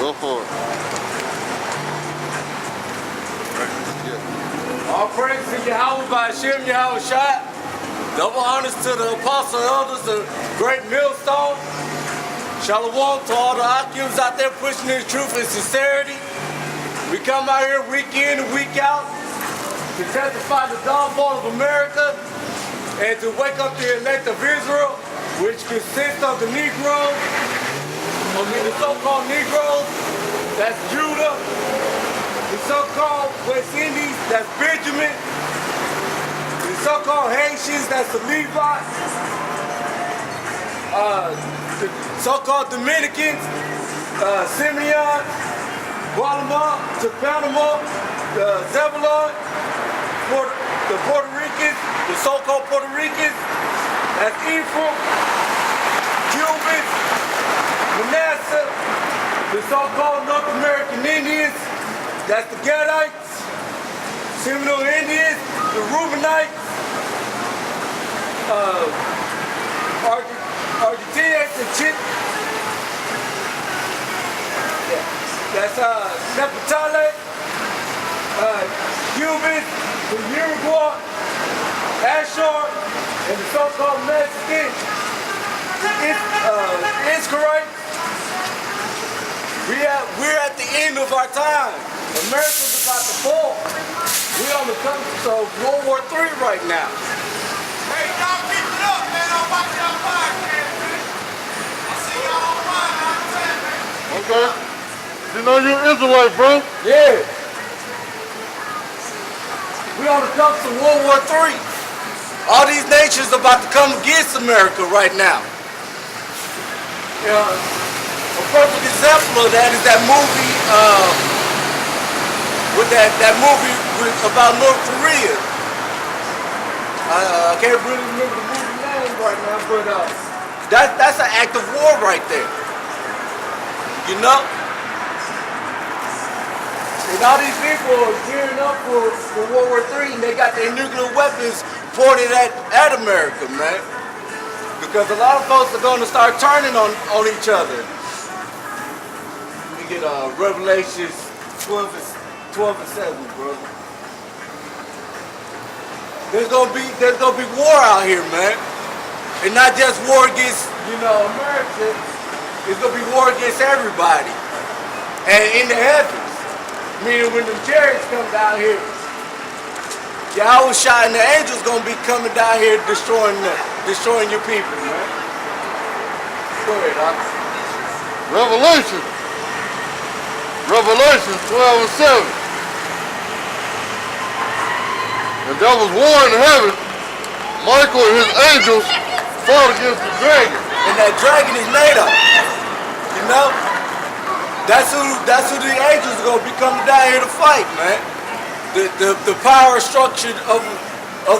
Go for it. All praise to YAHAWASHI, YAHAWASHI. Double honors to the apostle elders of Great Millstone. Shalom to all the Akims out there pushing the truth and sincerity. We come out here week in and week out to testify the downfall of America and to wake up the elect of Israel, which consists of the Negroes, the so-called Negroes, that's Judah, the so-called West Indies, that's Benjamin, the so-called Haitians, that's the Levites, the so-called Dominicans, Simeon, Guatemala, to Panama, the Zebulon, the Puerto Ricans, the so-called Puerto Ricans, that's Ephraim, Cubans, Manasseh, the so-called North American Indians, that's the Gadites, Seminole Indians, the Reubenites, Argentinians, the Chip, that's Nepatale, Cubans, the Uruguay, Ashore, and the so-called Mexicans, Israelites. We're at the end of our time. America's about to fall. We're on the cusp of World War III right now. Hey, y'all keep it up, man. I'm watching y'all podcast, man. I see y'all online all the time, man. Okay. You know you're an Israelite, bro? Yeah. We're on the cusp of World War III. All these nations are about to come against America right now. A perfect example of that is that movie, about North Korea. I can't really remember the movie name right now, but that's an act of war right there. You know? And all these people are gearing up for World War III, and they got their nuclear weapons pointed at America, man. Because a lot of folks are going to start turning on each other. We get Revelations 12 and 7, brother. There's gonna be war out here, man. And not just war against, America. It's gonna be war against everybody. And in the heavens. Meaning when the chariots come down here, Yahawashi and the angels gonna be coming down here destroying your people, man. Go ahead, Doc. Revelation 12 and 7. And there was war in heaven. Michael and his angels fought against the dragon. And that dragon is NATO. You know? That's who the angels are gonna be coming down here to fight, man. The power structure of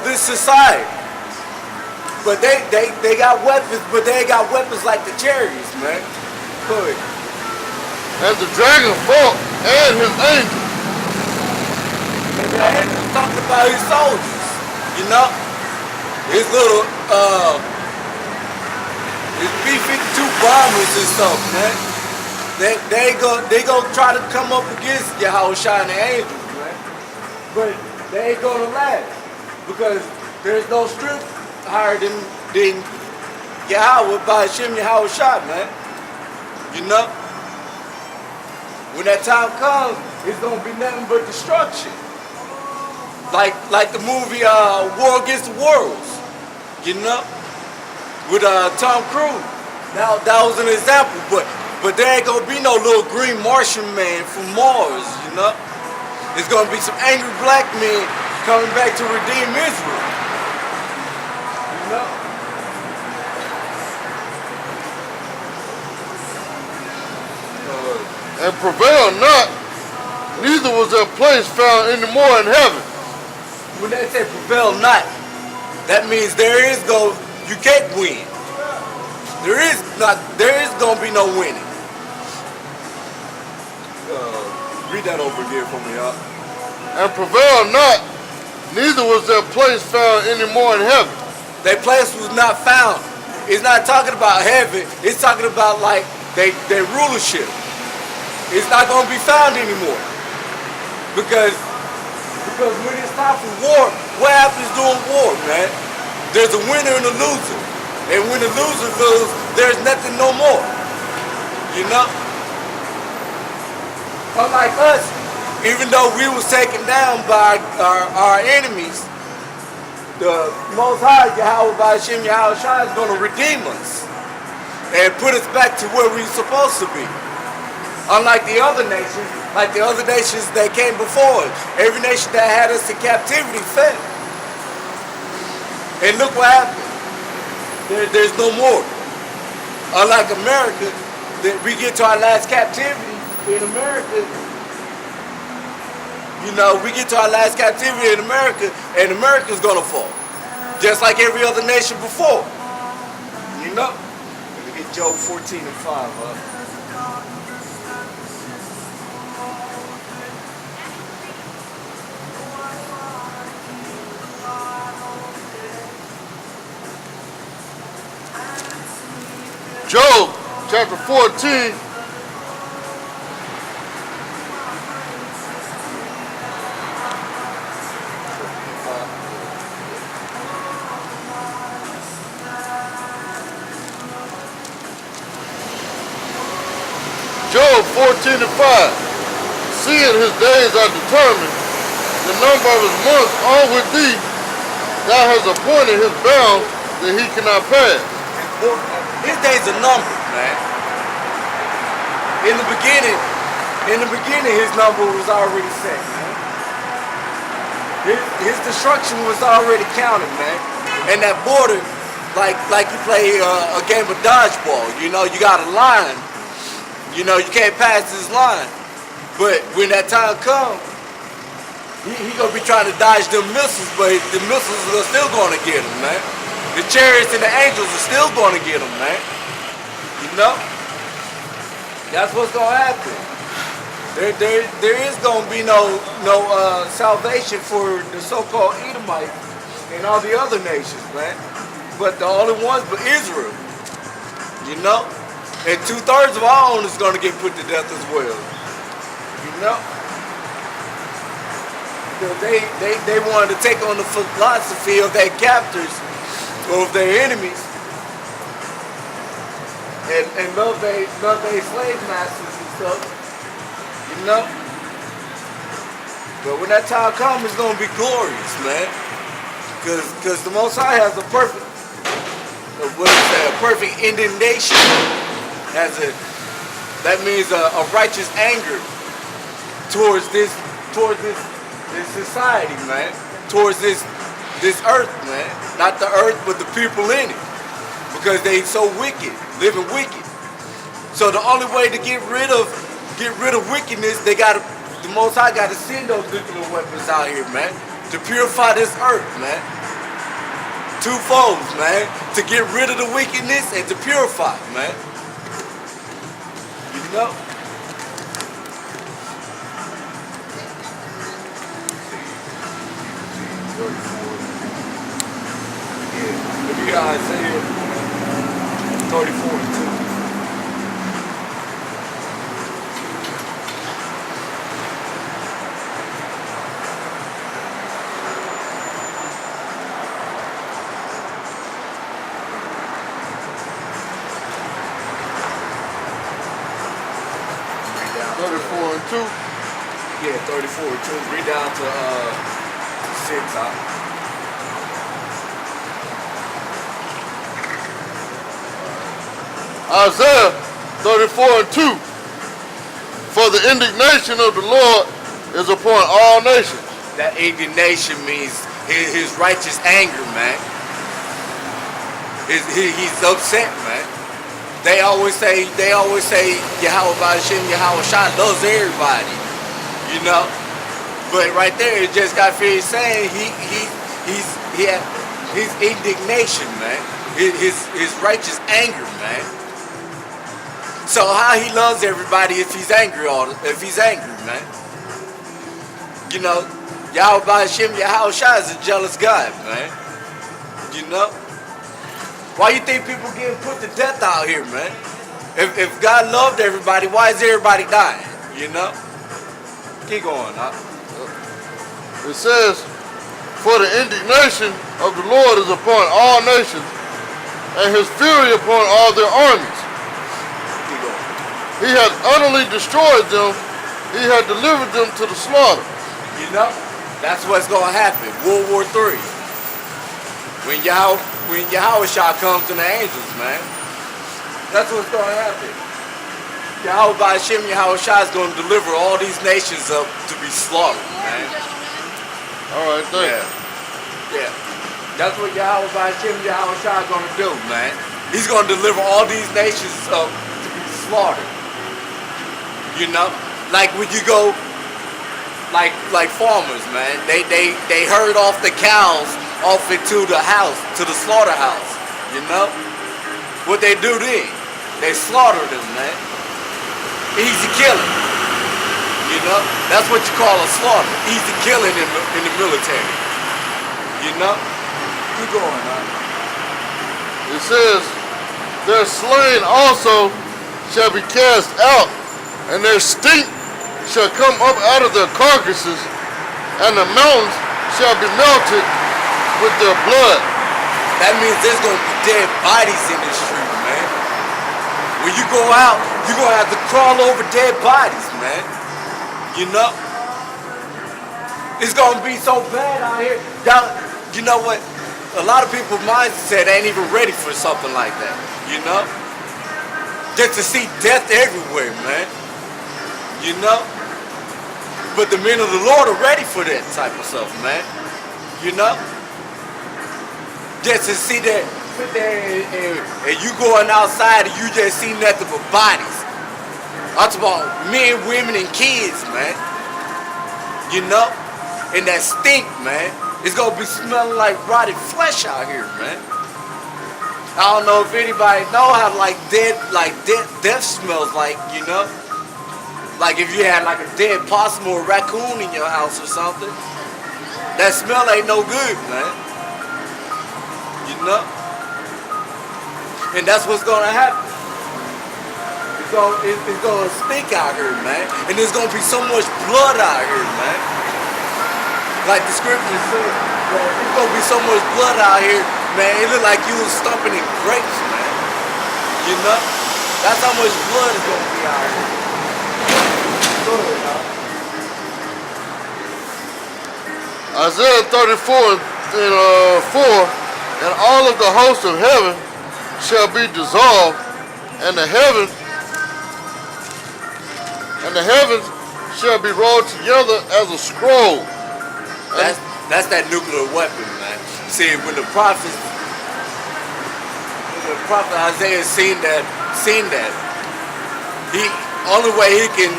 this society. But they got weapons, but they ain't got weapons like the chariots, man. Go ahead. And the dragon fought and his angels. And the angels talked about his soldiers, you know? His little his B-52 bombers and stuff, man. They gonna try to come up against Yahawashi and the angels, man. But they ain't gonna last. Because there's no strength higher than Yahawah by Hashem Yahawashi, man. You know? When that time comes, it's gonna be nothing but destruction. Like the movie War Against the Worlds, you know? With Tom Cruise. Now that was an example, but there ain't gonna be no little green Martian man from Mars, you know? It's gonna be some angry black men coming back to redeem Israel. You know? And prevail not, neither was their place found any more in heaven. When they say prevail not, that means you can't win. There is gonna be no winning. Read that over again for me, y'all. And prevail not, neither was their place found any more in heaven. Their place was not found. It's not talking about heaven. It's talking about like their rulership. it's not going to be found anymore. Because when it's time for war, what happens during war, man? There's a winner and a loser. And when the loser loses, there's nothing no more. You know? Unlike us, even though we was taken down by our enemies, the Most High, YAHAWASHI, YAHAWASHI is going to redeem us and put us back to where we're supposed to be. Unlike the other nations, like the other nations that came before us, every nation that had us in captivity fell. And look what happened. There's no more. Unlike America, that we get to our last captivity in America. You know, we get to our last captivity in America, and America's gonna fall. Just like every other nation before. You know? Let me get Job 14:5 up. Job chapter 14. Job 14:5. Seeing his days are determined, the number of his months are with thee. Thou hast appointed his bounds that he cannot pass. His days are numbered, man. In the beginning, his number was already set, man. His destruction was already counted, man. And that border, like you play a game of dodgeball, you know, you got a line. You know, you can't pass this line. But when that time comes, he gonna be trying to dodge them missiles, but the missiles are still gonna get him, man. The chariots and the angels are still gonna get him, man. You know? That's what's gonna happen. There is gonna be no salvation for the so-called Edomites and all the other nations, man. But the only ones but Israel. You know? And 2/3 of our own is going to get put to death as well. You know? Because they wanted to take on the philosophy of their captors, or of their enemies, and love their slave masters and stuff. You know? But when that time comes, it's going to be glorious, man. Because the Most High has a perfect, a perfect indignation. That means a righteous anger towards this society, man. Towards this earth, man. Not the earth, but the people in it. Because they so wicked, living wicked. So the only way to get rid of wickedness, the Most High gotta send those nuclear weapons out here, man. To purify this earth, man. Twofold, man. To get rid of the wickedness and to purify, man. You know? Yeah, look at Isaiah 34:2. Yeah, 34:2. Read down to 6. Isaiah 34:2. For the indignation of the Lord is upon all nations. That indignation means his righteous anger, man. He's upset, man. They always say YAHAWASHI, YAHAWASHI loves everybody, you know. But right there, it just got finished saying his indignation, man. His righteous anger, man. So how he loves everybody if he's angry, man. You know, YAHAWASHI, YAHAWASHI is a jealous God, man. You know? Why you think people getting put to death out here, man? If God loved everybody, why is everybody dying? You know? Keep going, huh? It says, for the indignation of the Lord is upon all nations, and his fury upon all their armies. Keep going. He hath utterly destroyed them. He hath delivered them to the slaughter. You know? That's what's going to happen. World War III. When Yahawashi comes to the angels, man. That's what's going to happen. Yahawashi is going to deliver all these nations up to be slaughtered, man. All right, thank you. Yeah. That's what Yahawashi is going to do, man. He's going to deliver all these nations up to be slaughtered. You know? Like when you go, like farmers, man. They herd off the cows off into the house, to the slaughterhouse. You know? What they do then? They slaughter them, man. Easy killing. You know? That's what you call a slaughter. Easy killing in the military. You know? Keep going, man. It says, their slain also shall be cast out, and their stink shall come up out of their carcasses, and the mountains shall be melted with their blood. That means there's going to be dead bodies in the street, man. When you go out, you're going to have to crawl over dead bodies, man. You know? It's going to be so bad out here. Y'all, you know what? A lot of people's mindset ain't even ready for something like that. You know? Just to see death everywhere, man. You know? But the men of the Lord are ready for that type of stuff, man. You know? Just to see that, sit there and you going outside and you just see nothing but bodies. I'm talking about men, women, and kids, man. You know? And that stink, man. It's gonna be smelling like rotted flesh out here, man. I don't know if anybody know how death smells like, you know? Like if you had like a dead possum or a raccoon in your house or something. That smell ain't no good, man. You know? And that's what's gonna happen. It's gonna stink out here, man. And there's gonna be so much blood out here, man. Like the scripture says, there's gonna be so much blood out here, man. It look like you was stomping in grapes, man. You know? That's how much blood is gonna be out here. Go ahead, dog. Isaiah 34 and 4, and all of the hosts of heaven shall be dissolved, and the heavens shall be rolled together as a scroll. That's that nuclear weapon, man. See, when the prophet Isaiah seen that, he only way he can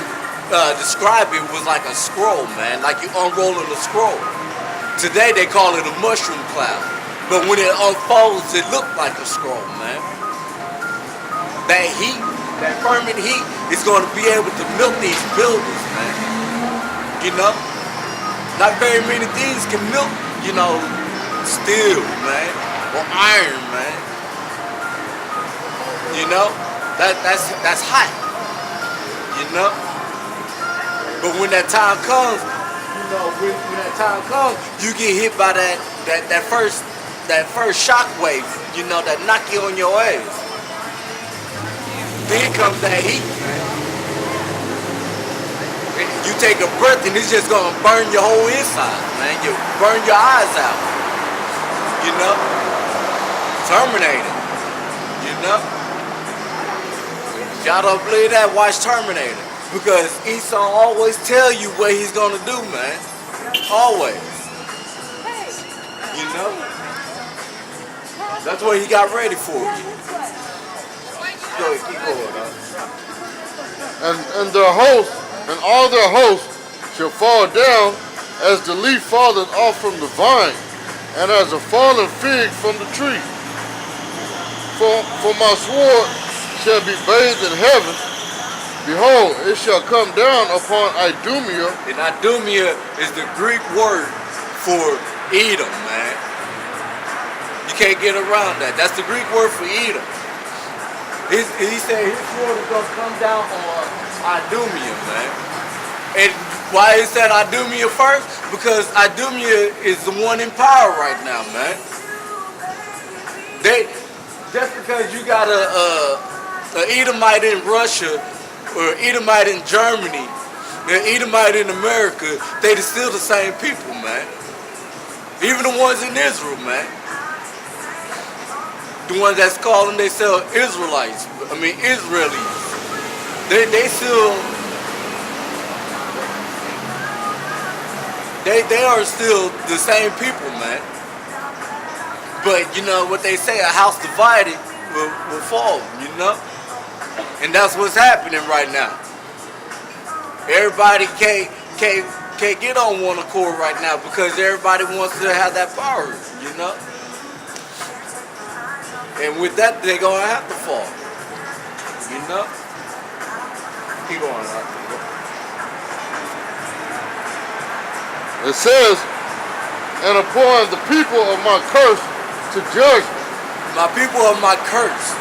describe it was like a scroll, man, like you unrolling a scroll. Today they call it a mushroom cloud, but when it unfolds, it looked like a scroll, man. That heat, that fervent heat, is going to be able to melt these buildings, man. You know, not very many things can melt, you know, steel, man, or iron, man. You know, that's hot. You know. But when that time comes, you know, when that time comes, you get hit by that first shock wave, you know, that knock you on your ass. Then comes that heat, man. And you take a breath and it's just gonna burn your whole inside, man. You burn your eyes out. You know? Terminator. You know? If y'all don't believe that, watch Terminator. Because Esau always tell you what he's gonna do, man. Always. You know? That's what he got ready for you. Go ahead, keep going, And their hosts, and all their hosts shall fall down as the leaf falleth off from the vine, and as a fallen fig from the tree. For my sword shall be bathed in heaven. Behold, it shall come down upon Idumea. And Idumea is the Greek word for Edom, man. You can't get around that. That's the Greek word for Edom. He said his sword is going to come down Idumea, man. And why is that Idumea first? Because Idumea is the one in power right now, man. Just because you got a Edomite in Russia or Edomite in Germany, an Edomite in America, they still the same people, man. Even the ones in Israel, man. The ones that's calling themselves Israelites. I mean Israelis. They still they are still the same people, man. But you know what they say, a house divided will fall, you know? And that's what's happening right now. Everybody can't get on one accord right now because everybody wants to have that power, you know? And with that, they're gonna have to fall, you know? Keep going, It says, and upon the people of my curse to judgment. My people of my curse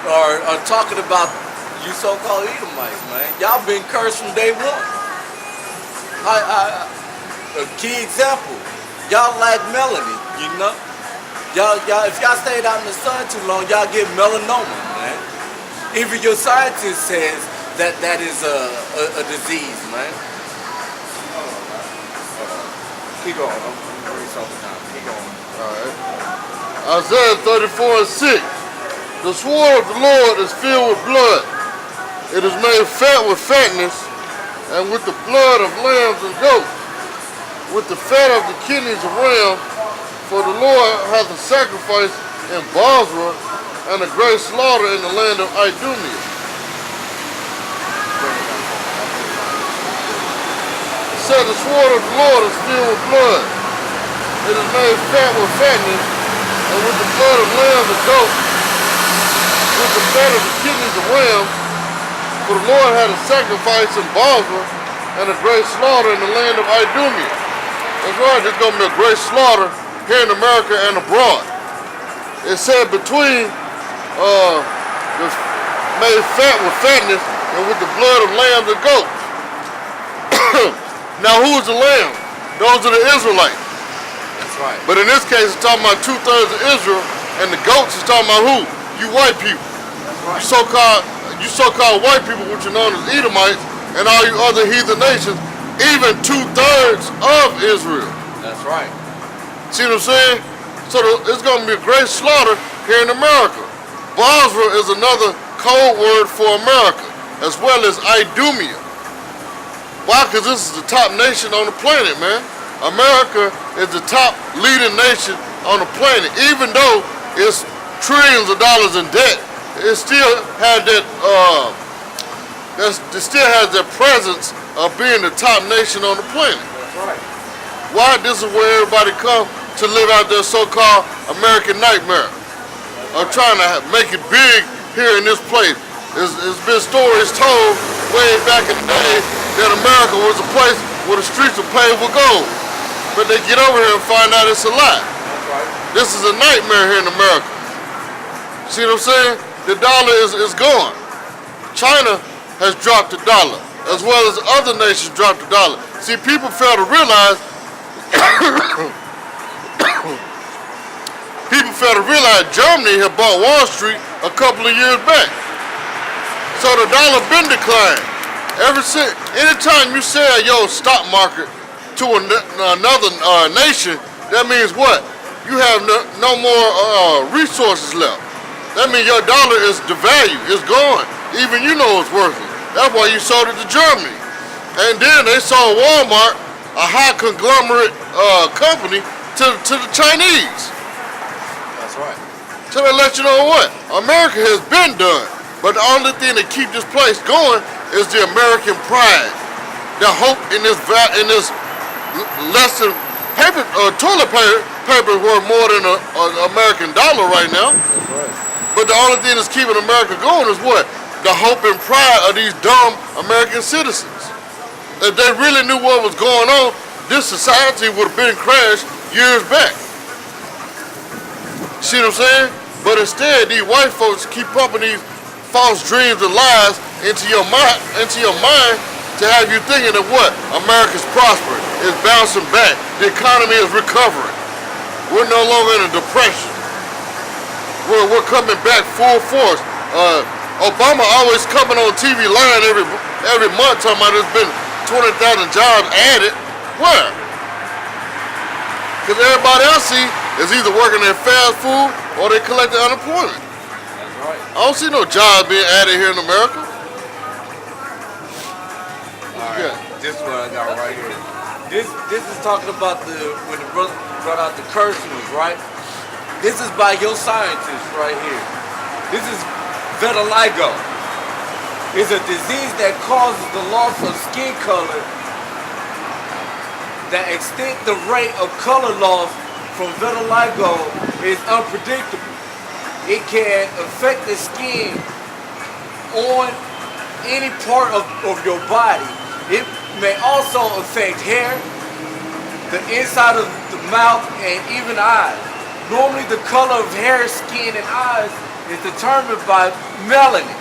are talking about you so-called Edomites, man. Y'all been cursed from day one. A key example, y'all lack melanin, you know? Y'all, if y'all stayed out in the sun too long, y'all get melanoma, man. Even your scientist says that is a disease, man. Keep going. I'm gonna read something down. Keep going. All right. Isaiah 34:6. The sword of the Lord is filled with blood. It is made fat with fatness, and with the blood of lambs and goats, with the fat of the kidneys of rams. For the Lord hath a sacrifice in Bozrah, and a great slaughter in the land of Idumea. It said the sword of the Lord is filled with blood. It is made fat with fatness, and with the blood of lambs and goats, with the fat of the kidneys of rams. For the Lord had a sacrifice in Bozrah, and a great slaughter in the land of Idumea. That's right, there's going to be a great slaughter here in America and abroad. It said between the made fat with fatness and with the blood of lambs and goats. Now who is the lamb? Those are the Israelites. That's right. But in this case, it's talking about 2/3 of Israel, and the goats is talking about who? You white people. That's right. You so-called white people, which are known as Edomites, and all you other heathen nations, even 2/3 of Israel. That's right. See what I'm saying? So it's going to be a great slaughter here in America. Bozrah is another code word for America, as well as Idumea. Why? Because this is the top nation on the planet, man. America is the top leading nation on the planet. Even though it's trillions of dollars in debt, it still had that. It still has that presence of being the top nation on the planet. That's right. Why? This is where everybody comes to live out their so-called American nightmare of trying to make it big here in this place. There's been stories told way back in the day that America was a place where the streets were paved with gold. But they get over here and find out it's a lie. That's right. This is a nightmare here in America. See what I'm saying? The dollar is gone. China has dropped the dollar, as well as other nations dropped the dollar. See, people fail to realize Germany had bought Wall Street a couple of years back. So the dollar been declined. Ever since, anytime you sell your stock market to another nation, that means what? You have no more resources left. That means your dollar is devalued, it's gone. Even you know it's worthless. That's why you sold it to Germany. And then they sold Walmart, a high conglomerate company, to the Chinese. That's right. So they let you know what? America has been done. But the only thing that keep this place going is the American pride. The hope in this less than paper, toilet paper is worth more than an American dollar right now. That's right. But the only thing that's keeping America going is what? The hope and pride of these dumb American citizens. If they really knew what was going on, this society would have been crashed years back. See what I'm saying? But instead, these white folks keep pumping these false dreams and lies into your mind to have you thinking that what? America's prospering, it's bouncing back, the economy is recovering. We're no longer in a depression. We're coming back full force. Obama always coming on TV lying every month talking about there's been 20,000 jobs added. Where? Because everybody else see is either working at fast food or they collecting unemployment. That's right. I don't see no jobs being added here in America. Alright, this one I got right here. This is talking about when the brother brought out the curse words, right? This is by your scientists right here. This is vitiligo. It's a disease that causes the loss of skin color that extent the rate of color loss from vitiligo is unpredictable. It can affect the skin on any part of your body. It may also affect hair, the inside of the mouth, and even eyes. Normally the color of hair, skin, and eyes is determined by melanin.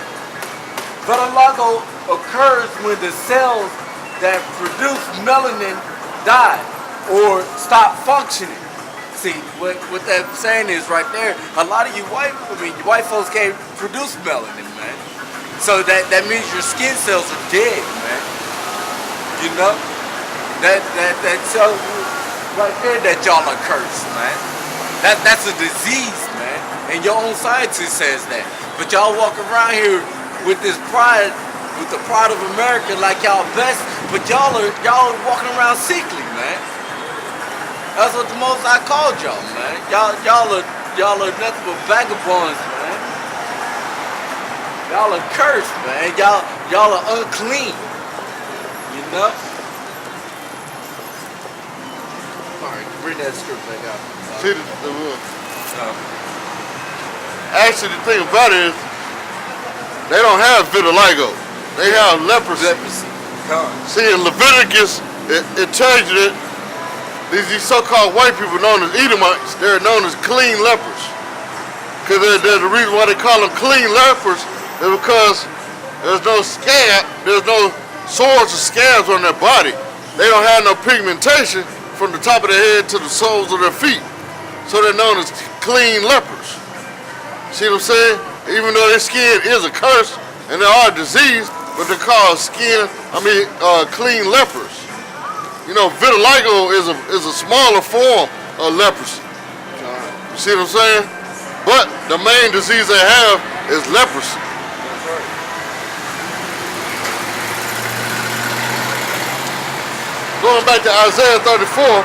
Vitiligo occurs when the cells that produce melanin die or stop functioning. See, what that saying is right there, a lot of you white folks can't produce melanin, man. So that means your skin cells are dead, man. You know? That tells you right there that y'all are cursed, man. That's a disease, man. And your own scientist says that. But y'all walk around here with this pride, with the pride of America like y'all best, but y'all are walking around sickly, man. That's what the most I called y'all, man. Y'all are nothing but vagabonds, man. Y'all are cursed, man. Y'all are unclean. You know? Alright, bring that script back out. See, actually, the thing about it is, they don't have vitiligo. They have leprosy. See, in Leviticus, it tells you that these so-called white people known as Edomites, they're known as clean lepers. Because the reason why they call them clean lepers is because there's no scab, there's no sores or scabs on their body. They don't have no pigmentation from the top of their head to the soles of their feet. So they're known as clean lepers. See what I'm saying? Even though their skin is a curse and they are a disease, but they're called clean lepers. You know, vitiligo is a smaller form of leprosy. You see what I'm saying? But the main disease they have is leprosy. Going back to Isaiah 34.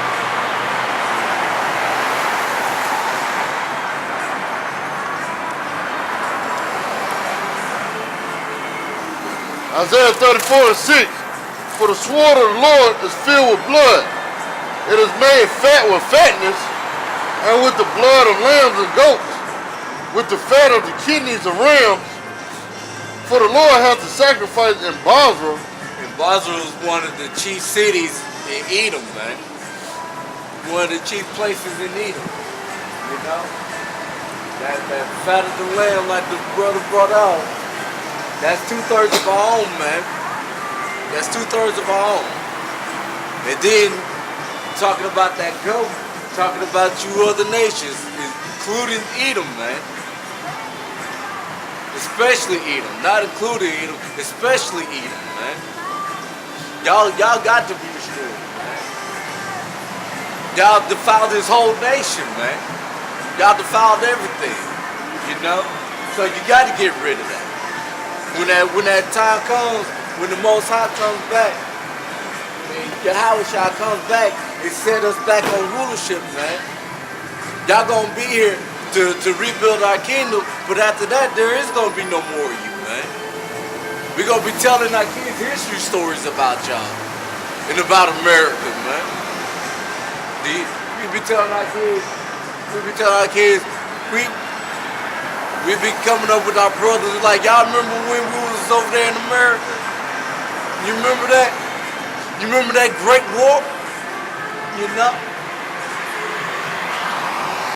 Isaiah 34:6. For the sword of the Lord is filled with blood. It is made fat with fatness, and with the blood of lambs and goats, with the fat of the kidneys of rams. For the Lord hath to sacrifice in Basra. And Basra is one of the chief cities in Edom, man. One of the chief places in Edom. You know? That fat of the lamb, like the brother brought out. That's 2/3 of our own, man. That's 2/3 of our own. And then, talking about that goat, talking about you other nations, including Edom, man. Especially Edom, not including Edom, especially Edom, man. Y'all got to be destroyed, man. Y'all defiled this whole nation, man. Y'all defiled everything, you know? So you got to get rid of that. When that time comes, when the Most High comes back, YAHAWASHI comes back and set us back on rulership, man. Y'all gonna be here to rebuild our kingdom, but after that, there is gonna be no more of you, man. We're gonna be telling our kids history stories about y'all and about America, man. We be telling our kids, we be coming up with our brothers like, y'all remember when we was over there in America? You remember that? You remember that Great War? You know?